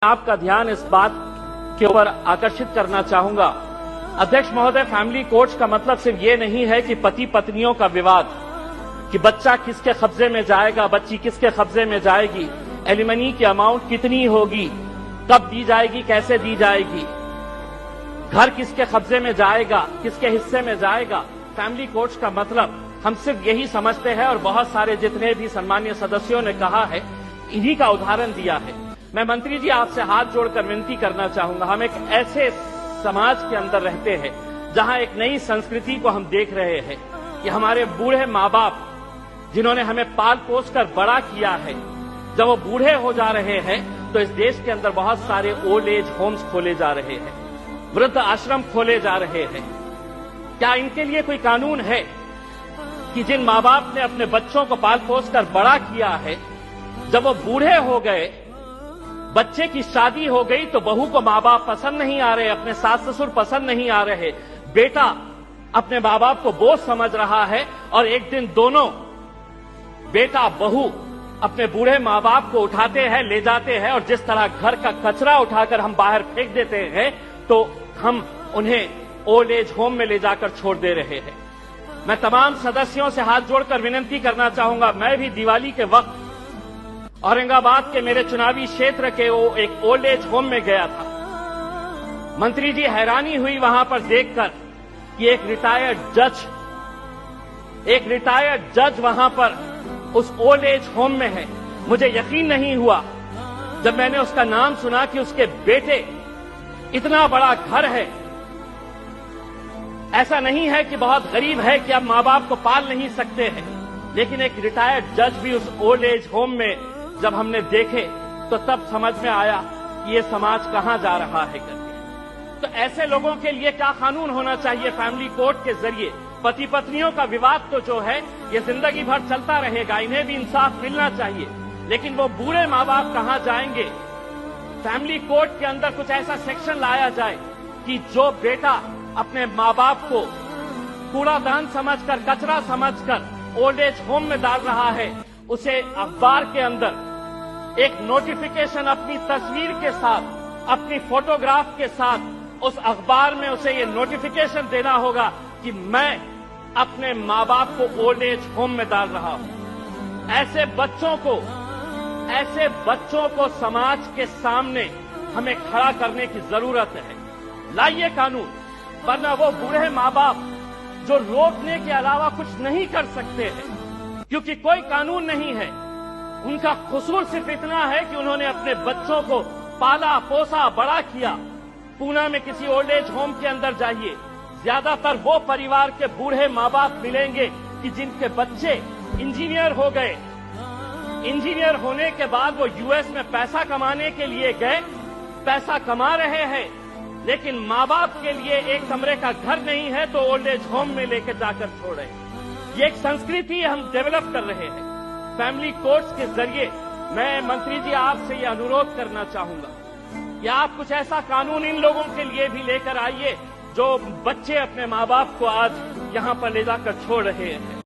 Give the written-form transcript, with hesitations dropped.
आपका ध्यान इस बात के ऊपर आकर्षित करना चाहूंगा। अध्यक्ष महोदय, फैमिली कोर्ट्स का मतलब सिर्फ ये नहीं है कि पति पत्नियों का विवाद, कि बच्चा किसके कब्जे में जाएगा, बच्ची किसके कब्जे में जाएगी, एलिमनी की अमाउंट कितनी होगी, कब दी जाएगी, कैसे दी जाएगी, घर किसके कब्जे में जाएगा, किसके हिस्से में जाएगा। फैमिली कोर्ट्स का मतलब हम सिर्फ यही समझते हैं और बहुत सारे जितने भी सम्मानीय सदस्यों ने कहा है, इन्हीं का उदाहरण दिया है। मैं मंत्री जी आपसे हाथ जोड़कर विनती करना चाहूंगा, हम एक ऐसे समाज के अंदर रहते हैं जहां एक नई संस्कृति को हम देख रहे हैं कि हमारे बूढ़े माँ बाप जिन्होंने हमें पाल पोस कर बड़ा किया है, जब वो बूढ़े हो जा रहे हैं तो इस देश के अंदर बहुत सारे ओल्ड एज होम्स खोले जा रहे हैं, वृद्ध आश्रम खोले जा रहे हैं। क्या इनके लिए कोई कानून है कि जिन माँ बाप ने अपने बच्चों को पाल पोस कर बड़ा किया है, जब वो बूढ़े हो गए, बच्चे की शादी हो गई तो बहू को माँ बाप पसंद नहीं आ रहे, अपने सास ससुर पसंद नहीं आ रहे, बेटा अपने माँ बाप को बोझ समझ रहा है और एक दिन दोनों बेटा बहू अपने बूढ़े माँ बाप को उठाते हैं, ले जाते हैं और जिस तरह घर का कचरा उठाकर हम बाहर फेंक देते हैं तो हम उन्हें ओल्ड एज होम में ले जाकर छोड़ दे रहे हैं। मैं तमाम सदस्यों से हाथ जोड़कर विनती करना चाहूंगा, मैं भी दिवाली के वक्त औरंगाबाद के मेरे चुनावी क्षेत्र के वो एक ओल्ड एज होम में गया था। मंत्री जी, हैरानी हुई वहां पर देखकर कि एक रिटायर्ड जज वहां पर उस ओल्ड एज होम में है। मुझे यकीन नहीं हुआ जब मैंने उसका नाम सुना कि उसके बेटे, इतना बड़ा घर है। ऐसा नहीं है कि बहुत गरीब है कि अब माँ बाप को पाल नहीं सकते हैं, लेकिन एक रिटायर्ड जज भी उस ओल्ड एज होम में जब हमने देखे तो तब समझ में आया कि ये समाज कहां जा रहा है करके। तो ऐसे लोगों के लिए क्या कानून होना चाहिए फैमिली कोर्ट के जरिए? पति पत्नियों का विवाद तो जो है ये जिंदगी भर चलता रहेगा, इन्हें भी इंसाफ मिलना चाहिए, लेकिन वो बूढ़े माँ बाप कहां जाएंगे? फैमिली कोर्ट के अंदर कुछ ऐसा सेक्शन लाया जाए कि जो बेटा अपने माँ बाप को कूड़ादान समझकर, कचरा समझकर ओल्ड एज होम में डाल रहा है, उसे अखबार के अंदर एक नोटिफिकेशन अपनी तस्वीर के साथ, अपनी फोटोग्राफ के साथ उस अखबार में उसे ये नोटिफिकेशन देना होगा कि मैं अपने माँ बाप को ओल्ड एज होम में डाल रहा हूं। ऐसे बच्चों को समाज के सामने हमें खड़ा करने की जरूरत है। लाइए कानून, वरना वो बूढ़े माँ बाप जो रोकने के अलावा कुछ नहीं कर सकते हैं, क्योंकि कोई कानून नहीं है। उनका कसूर सिर्फ इतना है कि उन्होंने अपने बच्चों को पाला पोसा बड़ा किया। पूना में किसी ओल्ड एज होम के अंदर जाइए, ज्यादातर वो परिवार के बूढ़े माँ बाप मिलेंगे कि जिनके बच्चे इंजीनियर हो गए। इंजीनियर होने के बाद वो यूएस में पैसा कमाने के लिए गए, पैसा कमा रहे हैं, लेकिन माँ बाप के लिए एक कमरे का घर नहीं है तो ओल्ड एज होम में लेकर जाकर छोड़े। ये एक संस्कृति हम डेवलप कर रहे हैं। फैमिली कोर्ट्स के जरिए मैं मंत्री जी आपसे ये अनुरोध करना चाहूंगा कि आप कुछ ऐसा कानून इन लोगों के लिए भी लेकर आइए जो बच्चे अपने माँ बाप को आज यहां पर ले जाकर छोड़ रहे हैं।